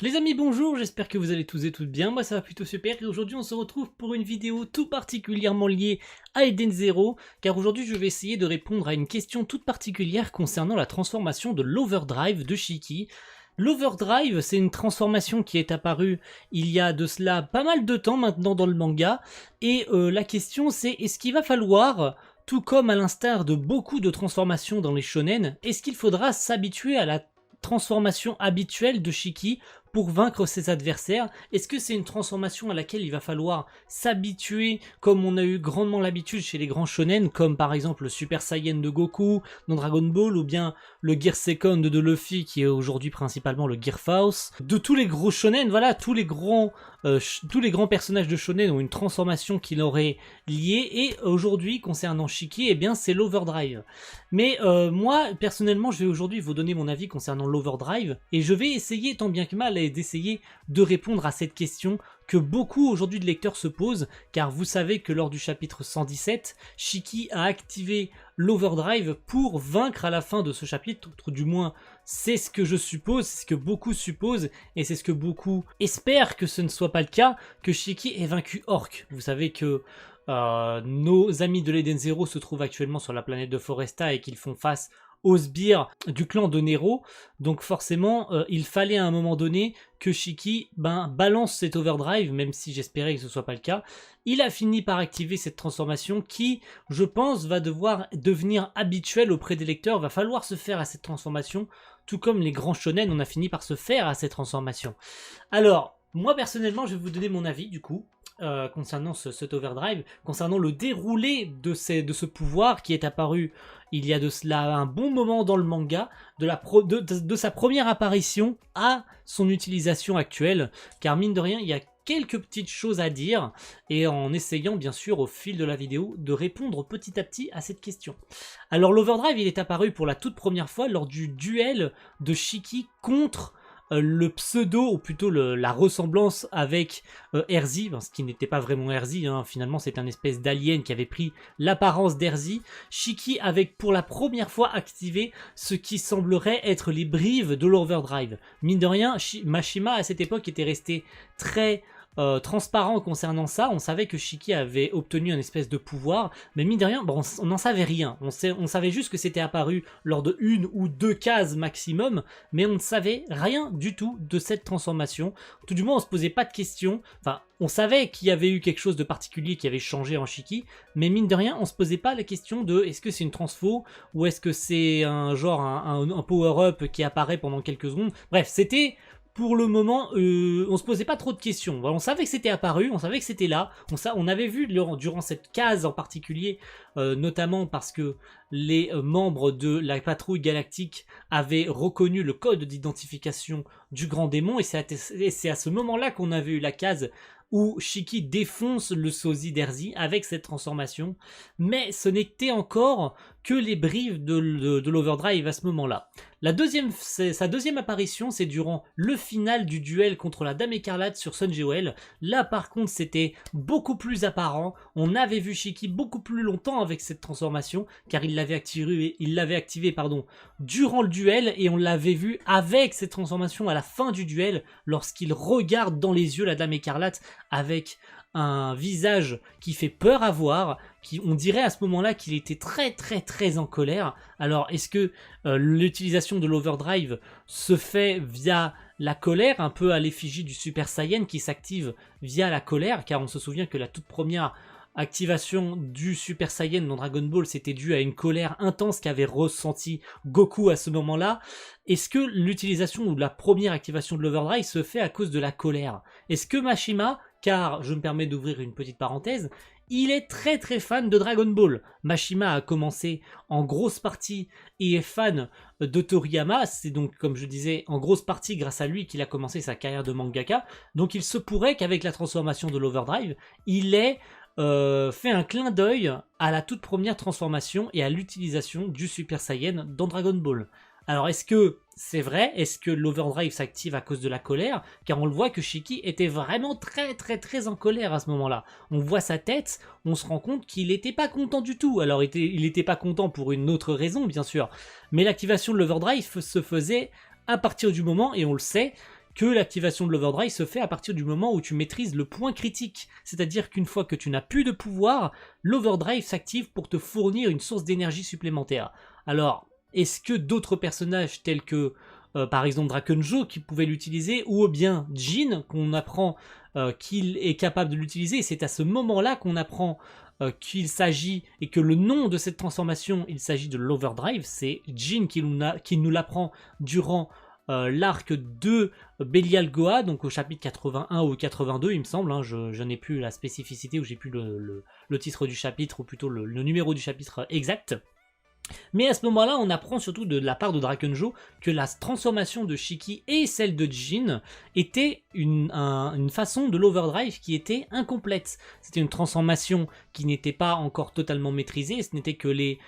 Les amis, bonjour, j'espère que vous allez tous et toutes bien, moi ça va plutôt super et aujourd'hui on se retrouve pour une vidéo tout particulièrement liée à Eden Zero car aujourd'hui je vais essayer de répondre à une question toute particulière concernant la transformation de l'Overdrive de Shiki. L'Overdrive, c'est une transformation qui est apparue il y a de cela pas mal de temps maintenant dans le manga et la question c'est est-ce qu'il va falloir, tout comme à l'instar de beaucoup de transformations dans les shonen, est-ce qu'il faudra s'habituer à la transformation habituelle de Shiki pour vaincre ses adversaires? Est-ce que c'est une transformation à laquelle il va falloir s'habituer comme on a eu grandement l'habitude chez les grands shonen, comme par exemple le Super Saiyan de Goku dans Dragon Ball ou bien le Gear Second de Luffy qui est aujourd'hui principalement le Gear Force? De tous les gros shonen, voilà, tous les grands personnages de shonen ont une transformation qui leur est liée et aujourd'hui concernant Shiki, eh bien c'est l'Overdrive. Mais moi personnellement je vais aujourd'hui vous donner mon avis concernant l'Overdrive et je vais essayer tant bien que mal d'essayer de répondre à cette question que beaucoup aujourd'hui de lecteurs se posent, car vous savez que lors du chapitre 117, Shiki a activé l'Overdrive pour vaincre à la fin de ce chapitre, du moins c'est ce que je suppose, c'est ce que beaucoup supposent, et c'est ce que beaucoup espèrent que ce ne soit pas le cas, que Shiki ait vaincu Orc. Vous savez que nos amis de l'Eden Zero se trouvent actuellement sur la planète de Foresta et qu'ils font face aux sbires du clan de Nero, donc forcément il fallait à un moment donné que Shiki balance cet overdrive, même si j'espérais que ce soit pas le cas. Il a fini par activer cette transformation qui, je pense, va devoir devenir habituelle auprès des lecteurs, va falloir se faire à cette transformation, tout comme les grands shonen, on a fini par se faire à cette transformation. Alors, moi personnellement, je vais vous donner mon avis du coup, concernant cet overdrive, concernant le déroulé de ce pouvoir qui est apparu il y a de cela un bon moment dans le manga, de sa première apparition à son utilisation actuelle, car mine de rien il y a quelques petites choses à dire, et en essayant bien sûr au fil de la vidéo de répondre petit à petit à cette question. Alors l'overdrive il est apparu pour la toute première fois lors du duel de Shiki contre le pseudo, ou plutôt la ressemblance avec Erzi, ce qui n'était pas vraiment Erzi, hein, finalement c'est un espèce d'alien qui avait pris l'apparence d'Erzi. Shiki avait pour la première fois activé ce qui semblerait être les brives de l'Overdrive. Mine de rien, Mashima à cette époque était resté très transparent concernant ça. On savait que Shiki avait obtenu un espèce de pouvoir, mais mine de rien, bon, on n'en savait rien. On savait juste que c'était apparu lors de 1 ou 2 cases maximum, mais on ne savait rien du tout de cette transformation. Tout du moins, on se posait pas de questions. Enfin, on savait qu'il y avait eu quelque chose de particulier qui avait changé en Shiki, mais mine de rien, on se posait pas la question de est-ce que c'est une transfo ou est-ce que c'est un genre un power-up qui apparaît pendant quelques secondes. Bref, c'était pour le moment, on se posait pas trop de questions. On savait que c'était apparu, on savait que c'était là. On avait vu durant cette case en particulier, notamment parce que les membres de la patrouille galactique avaient reconnu le code d'identification du grand démon. Et c'est à ce moment-là qu'on avait eu la case où Shiki défonce le sosie d'Erzi avec cette transformation. Mais ce n'était encore que les briefs de l'Overdrive à ce moment-là. Sa deuxième apparition, c'est durant le final du duel contre la Dame Écarlate sur Sun Jewel. Là, par contre, c'était beaucoup plus apparent. On avait vu Shiki beaucoup plus longtemps avec cette transformation, car il l'avait activé durant le duel, et on l'avait vu avec cette transformation à la fin du duel, lorsqu'il regarde dans les yeux la Dame Écarlate avec un visage qui fait peur à voir, on dirait à ce moment-là qu'il était très très très en colère. Alors est-ce que l'utilisation de l'Overdrive se fait via la colère, un peu à l'effigie du Super Saiyan qui s'active via la colère, car on se souvient que la toute première activation du Super Saiyan dans Dragon Ball, c'était dû à une colère intense qu'avait ressenti Goku à ce moment-là. Est-ce que l'utilisation ou la première activation de l'Overdrive se fait à cause de la colère? Est-ce que Mashima, car je me permets d'ouvrir une petite parenthèse, il est très très fan de Dragon Ball. Mashima a commencé en grosse partie et est fan de Toriyama. C'est donc, comme je disais, en grosse partie grâce à lui qu'il a commencé sa carrière de mangaka. Donc il se pourrait qu'avec la transformation de l'Overdrive, il ait fait un clin d'œil à la toute première transformation et à l'utilisation du Super Saiyan dans Dragon Ball. Alors est-ce que c'est vrai? Est-ce que l'Overdrive s'active à cause de la colère? Car on le voit que Shiki était vraiment très très très en colère à ce moment-là. On voit sa tête, on se rend compte qu'il n'était pas content du tout. Alors il n'était pas content pour une autre raison bien sûr, mais l'activation de l'Overdrive se faisait à partir du moment, et on le sait, que l'activation de l'Overdrive se fait à partir du moment où tu maîtrises le point critique. C'est-à-dire qu'une fois que tu n'as plus de pouvoir, l'Overdrive s'active pour te fournir une source d'énergie supplémentaire. Alors, est-ce que d'autres personnages tels que par exemple Drakenjo qui pouvait l'utiliser, ou bien Jin qu'on apprend qu'il est capable de l'utiliser, et c'est à ce moment-là qu'on apprend qu'il s'agit, et que le nom de cette transformation, il s'agit de l'Overdrive, c'est Jin qui nous l'apprend durant l'arc de Belial Goa, donc au chapitre 81 ou 82 il me semble, hein, je n'ai plus la spécificité, ou j'ai plus le titre du chapitre, ou plutôt le numéro du chapitre exact. Mais à ce moment-là, on apprend surtout de la part de Drakenjo que la transformation de Shiki et celle de Jin était une façon de l'Overdrive qui était incomplète. C'était une transformation qui n'était pas encore totalement maîtrisée, ce n'était que les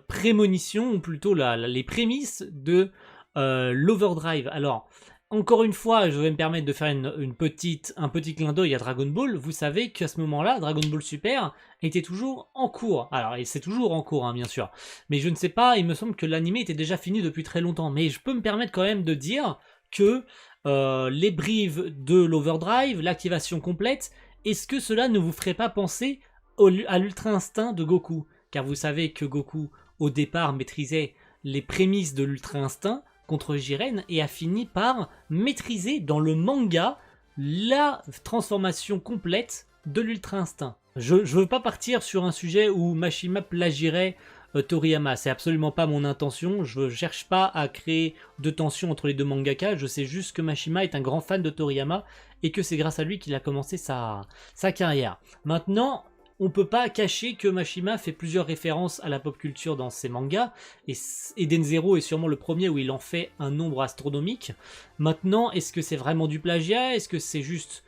prémonitions, ou plutôt les prémices de l'Overdrive. Alors, encore une fois, je vais me permettre de faire un petit clin d'œil à Dragon Ball. Vous savez qu'à ce moment-là, Dragon Ball Super était toujours en cours. Alors, c'est toujours en cours, hein, bien sûr. Mais je ne sais pas, il me semble que l'anime était déjà fini depuis très longtemps. Mais je peux me permettre quand même de dire que les briefs de l'Overdrive, l'activation complète, est-ce que cela ne vous ferait pas penser à l'Ultra Instinct de Goku? Car vous savez que Goku, au départ, maîtrisait les prémices de l'Ultra Instinct contre Jiren et a fini par maîtriser dans le manga la transformation complète de l'Ultra Instinct. Je veux pas partir sur un sujet où Mashima plagierait Toriyama, c'est absolument pas mon intention, je cherche pas à créer de tension entre les deux mangaka, je sais juste que Mashima est un grand fan de Toriyama et que c'est grâce à lui qu'il a commencé sa carrière. Maintenant, on peut pas cacher que Mashima fait plusieurs références à la pop culture dans ses mangas, et Eden Zero est sûrement le premier où il en fait un nombre astronomique. Maintenant, est-ce que c'est vraiment du plagiat? Est-ce que c'est juste,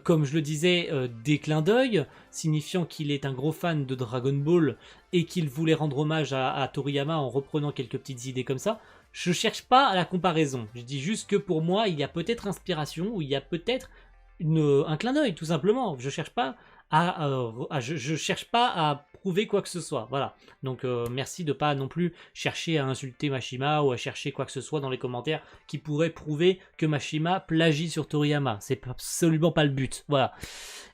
comme je le disais, des clins d'œil, signifiant qu'il est un gros fan de Dragon Ball et qu'il voulait rendre hommage à Toriyama en reprenant quelques petites idées comme ça? Je cherche pas à la comparaison, je dis juste que pour moi, il y a peut-être inspiration, ou il y a peut-être un clin d'œil, tout simplement. Je cherche pas je cherche pas à prouver quoi que ce soit, voilà. Donc merci de pas non plus chercher à insulter Mashima ou à chercher quoi que ce soit dans les commentaires qui pourrait prouver que Mashima plagie sur Toriyama. C'est absolument pas le but, voilà.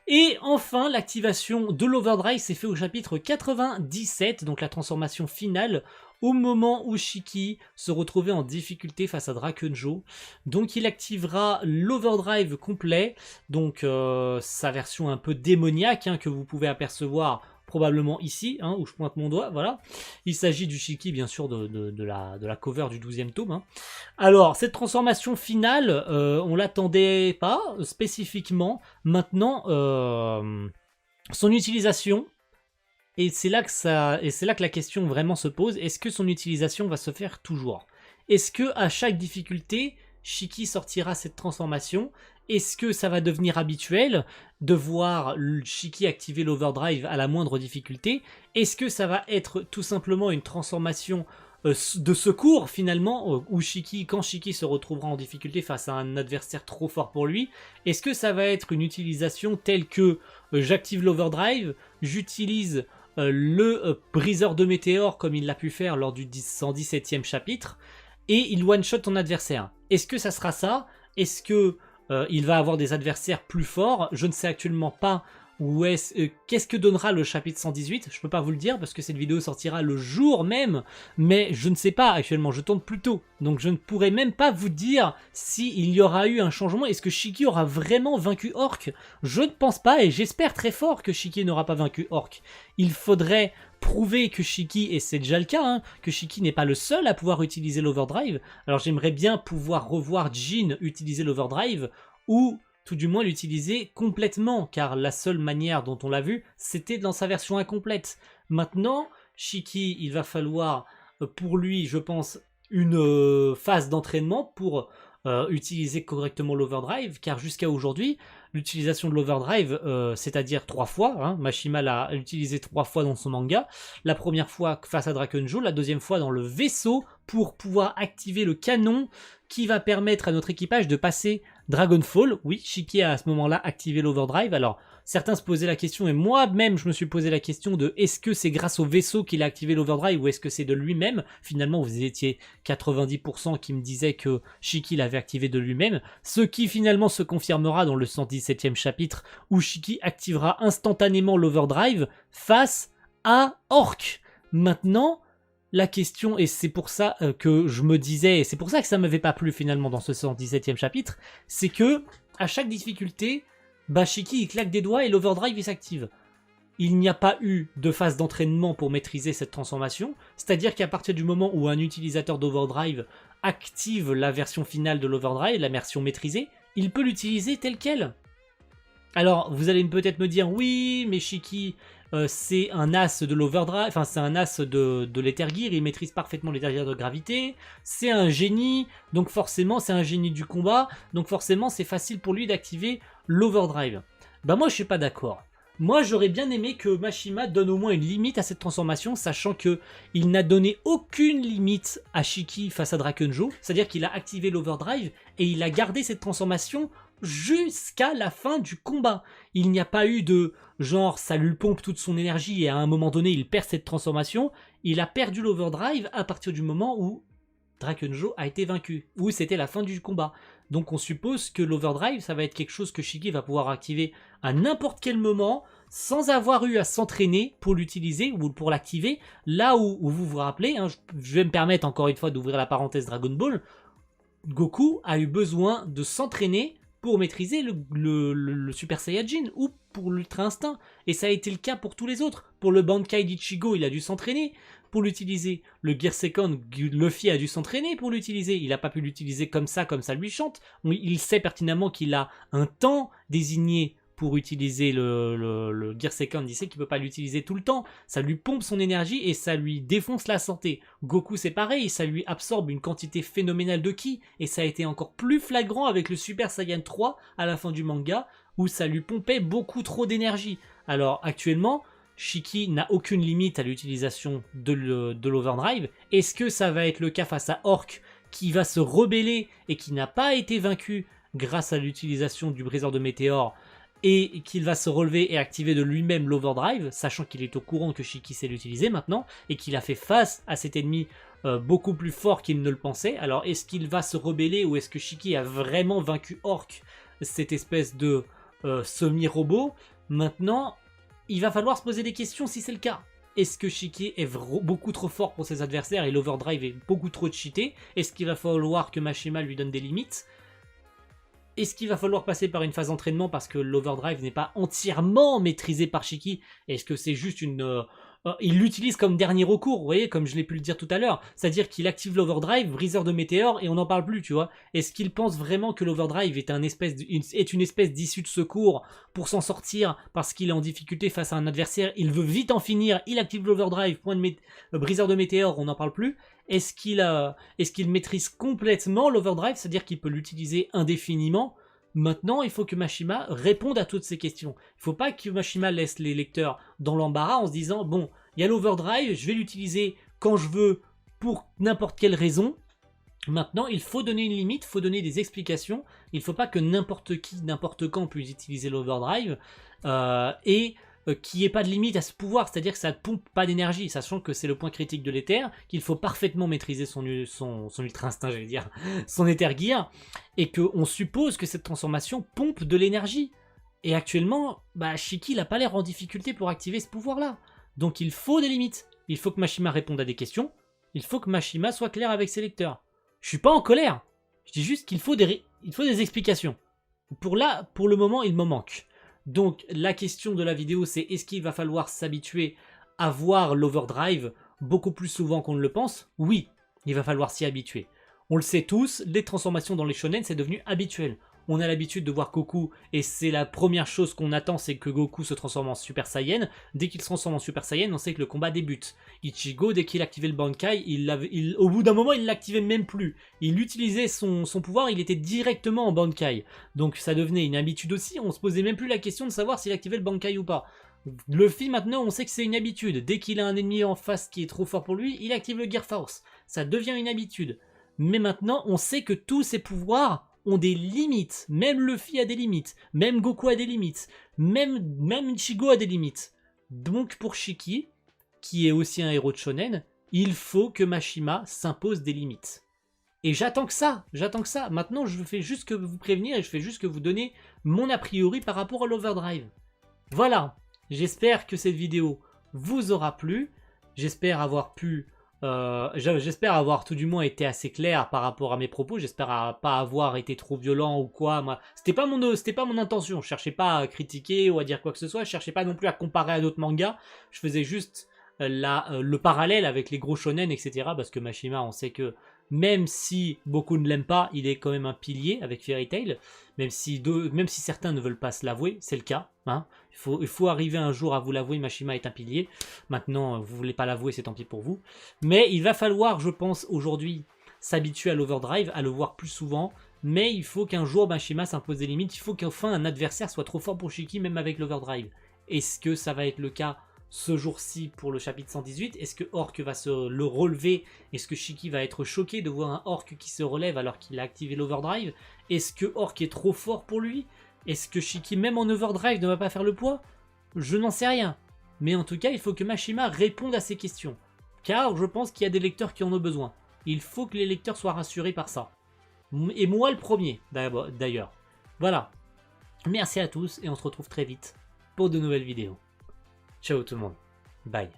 Et enfin, l'activation de l'Overdrive s'est fait au chapitre 97, donc la transformation finale, au moment où Shiki se retrouvait en difficulté face à Drakenjo. Donc il activera l'Overdrive complet, donc sa version un peu démoniaque, hein, que vous pouvez apercevoir probablement ici, hein, où je pointe mon doigt, voilà. Il s'agit du Shiki, bien sûr, de la cover du 12e tome. Hein. Alors, cette transformation finale, on l'attendait pas spécifiquement. Maintenant, son utilisation, et c'est là que la question vraiment se pose, est-ce que son utilisation va se faire toujours? Est-ce que à chaque difficulté, Shiki sortira cette transformation? Est-ce que ça va devenir habituel de voir Shiki activer l'Overdrive à la moindre difficulté? Est-ce que ça va être tout simplement une transformation de secours finalement, où quand Shiki se retrouvera en difficulté face à un adversaire trop fort pour lui? Est-ce que ça va être une utilisation telle que j'active l'Overdrive, j'utilise le briseur de météores comme il l'a pu faire lors du 117e chapitre, et il one-shot ton adversaire? Est-ce que ça sera ça? Est-ce que il va avoir des adversaires plus forts? Je ne sais actuellement pas qu'est-ce que donnera le chapitre 118. Je peux pas vous le dire parce que cette vidéo sortira le jour même, mais je ne sais pas actuellement, je tourne plus tôt, donc je ne pourrais même pas vous dire s'il y aura eu un changement. Est-ce que Shiki aura vraiment vaincu Orc? Je ne pense pas, et j'espère très fort que Shiki n'aura pas vaincu Orc. Il faudrait prouver que Shiki, et c'est déjà le cas, hein, que Shiki n'est pas le seul à pouvoir utiliser l'Overdrive. Alors j'aimerais bien pouvoir revoir Jin utiliser l'Overdrive, ou tout du moins l'utiliser complètement, car la seule manière dont on l'a vu, c'était dans sa version incomplète. Maintenant, Shiki, il va falloir pour lui, je pense, une phase d'entraînement pour utiliser correctement l'Overdrive, car jusqu'à aujourd'hui, l'utilisation de l'Overdrive, c'est-à-dire 3 fois, hein, Mashima l'a utilisé 3 fois dans son manga, la première fois face à Drakenjo, la deuxième fois dans le vaisseau, pour pouvoir activer le canon qui va permettre à notre équipage de passer Dragonfall, oui, Shiki a à ce moment-là activé l'Overdrive. Alors, certains se posaient la question, et moi-même je me suis posé la question de est-ce que c'est grâce au vaisseau qu'il a activé l'Overdrive ou est-ce que c'est de lui-même. Finalement, vous étiez 90% qui me disaient que Shiki l'avait activé de lui-même, ce qui finalement se confirmera dans le 117e chapitre où Shiki activera instantanément l'Overdrive face à Orc. Maintenant, la question, et c'est pour ça que je me disais, et c'est pour ça que ça m'avait pas plu finalement dans ce 117e chapitre, c'est que à chaque difficulté, Shiki il claque des doigts et l'Overdrive il s'active. Il n'y a pas eu de phase d'entraînement pour maîtriser cette transformation, c'est-à-dire qu'à partir du moment où un utilisateur d'Overdrive active la version finale de l'Overdrive, la version maîtrisée, il peut l'utiliser telle quelle. Alors, vous allez peut-être me dire, oui, mais Shiki, c'est un as de l'Overdrive, enfin, c'est un as de l'Ethergear, il maîtrise parfaitement l'Ethergear de gravité, c'est un génie, donc forcément, c'est un génie du combat, donc forcément, c'est facile pour lui d'activer l'Overdrive. Bah, moi, je suis pas d'accord. Moi, j'aurais bien aimé que Mashima donne au moins une limite à cette transformation, sachant que il n'a donné aucune limite à Shiki face à Drakenjo, c'est-à-dire qu'il a activé l'Overdrive et il a gardé cette transformation jusqu'à la fin du combat. Il n'y a pas eu de genre ça lui pompe toute son énergie et à un moment donné il perd cette transformation. Il a perdu l'Overdrive à partir du moment où Drakenjo a été vaincu, où c'était la fin du combat. Donc on suppose que l'Overdrive ça va être quelque chose que Shiki va pouvoir activer à n'importe quel moment sans avoir eu à s'entraîner pour l'utiliser ou pour l'activer. Là où vous vous rappelez, hein, je vais me permettre encore une fois d'ouvrir la parenthèse Dragon Ball, Goku a eu besoin de s'entraîner pour maîtriser le Super Saiyajin ou pour l'Ultra Instinct. Et ça a été le cas pour tous les autres. Pour le Bankai d'Ichigo, il a dû s'entraîner pour l'utiliser. Le Gear Second, Luffy a dû s'entraîner pour l'utiliser. Il n'a pas pu l'utiliser comme ça lui chante. Il sait pertinemment qu'il a un temps désigné pour utiliser le Gear Second, il sait qu'il ne peut pas l'utiliser tout le temps. Ça lui pompe son énergie et ça lui défonce la santé. Goku c'est pareil, ça lui absorbe une quantité phénoménale de ki. Et ça a été encore plus flagrant avec le Super Saiyan 3 à la fin du manga, où ça lui pompait beaucoup trop d'énergie. Alors actuellement, Shiki n'a aucune limite à l'utilisation de l'Overdrive. Est-ce que ça va être le cas face à Orc, qui va se rebeller et qui n'a pas été vaincu grâce à l'utilisation du briseur de météores, et qu'il va se relever et activer de lui-même l'Overdrive, sachant qu'il est au courant que Shiki sait l'utiliser maintenant, et qu'il a fait face à cet ennemi beaucoup plus fort qu'il ne le pensait. Alors est-ce qu'il va se rebeller ou est-ce que Shiki a vraiment vaincu Orc, cette espèce de semi-robot? Maintenant, il va falloir se poser des questions si c'est le cas. Est-ce que Shiki est beaucoup trop fort pour ses adversaires et l'Overdrive est beaucoup trop cheaté? Est-ce qu'il va falloir que Mashima lui donne des limites? Est-ce qu'il va falloir passer par une phase d'entraînement parce que l'Overdrive n'est pas entièrement maîtrisé par Shiki? Est-ce que c'est juste une... il l'utilise comme dernier recours, vous voyez, comme je l'ai pu le dire tout à l'heure. C'est-à-dire qu'il active l'Overdrive, briseur de météores, et on n'en parle plus, tu vois. Est-ce qu'il pense vraiment que l'Overdrive est une espèce d'issue de secours pour s'en sortir parce qu'il est en difficulté face à un adversaire? Il veut vite en finir, il active l'Overdrive, briseur de météores, on n'en parle plus. Est-ce qu'il maîtrise complètement l'Overdrive, c'est-à-dire qu'il peut l'utiliser indéfiniment? Maintenant, il faut que Mashima réponde à toutes ces questions. Il ne faut pas que Mashima laisse les lecteurs dans l'embarras en se disant « Bon, il y a l'Overdrive, je vais l'utiliser quand je veux, pour n'importe quelle raison. » Maintenant, il faut donner une limite, il faut donner des explications. Il ne faut pas que n'importe qui, n'importe quand puisse utiliser l'Overdrive. Qu'il n'y ait pas de limite à ce pouvoir, c'est-à-dire que ça ne pompe pas d'énergie, sachant que c'est le point critique de l'Ether, qu'il faut parfaitement maîtriser son Ultra Instinct, j'allais dire, son Ethergear, et qu'on suppose que cette transformation pompe de l'énergie. Et actuellement, Shiki n'a pas l'air en difficulté pour activer ce pouvoir-là. Donc il faut des limites. Il faut que Mashima réponde à des questions, il faut que Mashima soit clair avec ses lecteurs. Je suis pas en colère, je dis juste qu'il faut des explications. Pour le moment, il m'en manque. Donc la question de la vidéo c'est est-ce qu'il va falloir s'habituer à voir l'Overdrive beaucoup plus souvent qu'on ne le pense? Oui, il va falloir s'y habituer. On le sait tous, les transformations dans les shonen c'est devenu habituel. On a l'habitude de voir Goku et c'est la première chose qu'on attend, c'est que Goku se transforme en Super Saiyan. Dès qu'il se transforme en Super Saiyan, on sait que le combat débute. Ichigo, dès qu'il activait le Bankai, au bout d'un moment il l'activait même plus. Il utilisait son pouvoir, il était directement en Bankai. Donc ça devenait une habitude aussi, on se posait même plus la question de savoir s'il activait le Bankai ou pas. Luffy maintenant on sait que c'est une habitude, dès qu'il a un ennemi en face qui est trop fort pour lui, il active le Gear Force. Ça devient une habitude. Mais maintenant on sait que tous ces pouvoirs ont des limites. Même Luffy a des limites. Même Goku a des limites. Même Ichigo a des limites. Donc pour Shiki, qui est aussi un héros de shonen, il faut que Mashima s'impose des limites. Et j'attends que ça. Maintenant, je fais juste que vous prévenir et je fais juste que vous donner mon a priori par rapport à l'Overdrive. Voilà. J'espère que cette vidéo vous aura plu. J'espère avoir tout du moins été assez clair par rapport à mes propos. J'espère pas avoir été trop violent ou quoi. C'était pas mon intention. Je cherchais pas à critiquer ou à dire quoi que ce soit. Je cherchais pas non plus à comparer à d'autres mangas. Je faisais juste le parallèle avec les gros shonen, etc. Parce que Mashima, on sait que même si beaucoup ne l'aiment pas, il est quand même un pilier avec Fairy Tail. Même si certains ne veulent pas se l'avouer, c'est le cas. Hein. Il faut arriver un jour à vous l'avouer, Mashima est un pilier. Maintenant, vous voulez pas l'avouer, c'est tant pis pour vous. Mais il va falloir, je pense, aujourd'hui, s'habituer à l'Overdrive, à le voir plus souvent. Mais il faut qu'un jour Mashima s'impose des limites. Il faut qu'enfin un adversaire soit trop fort pour Shiki, même avec l'Overdrive. Est-ce que ça va être le cas ce jour-ci pour le chapitre 118? Est-ce que Orc va se le relever? Est-ce que Shiki va être choqué de voir un Orc qui se relève alors qu'il a activé l'Overdrive? Est-ce que Orc est trop fort pour lui? Est-ce que Shiki, même en Overdrive, ne va pas faire le poids? Je n'en sais rien. Mais en tout cas, il faut que Mashima réponde à ces questions. Car je pense qu'il y a des lecteurs qui en ont besoin. Il faut que les lecteurs soient rassurés par ça. Et moi le premier, d'ailleurs. Voilà. Merci à tous et on se retrouve très vite pour de nouvelles vidéos. Ciao tout le monde. Bye.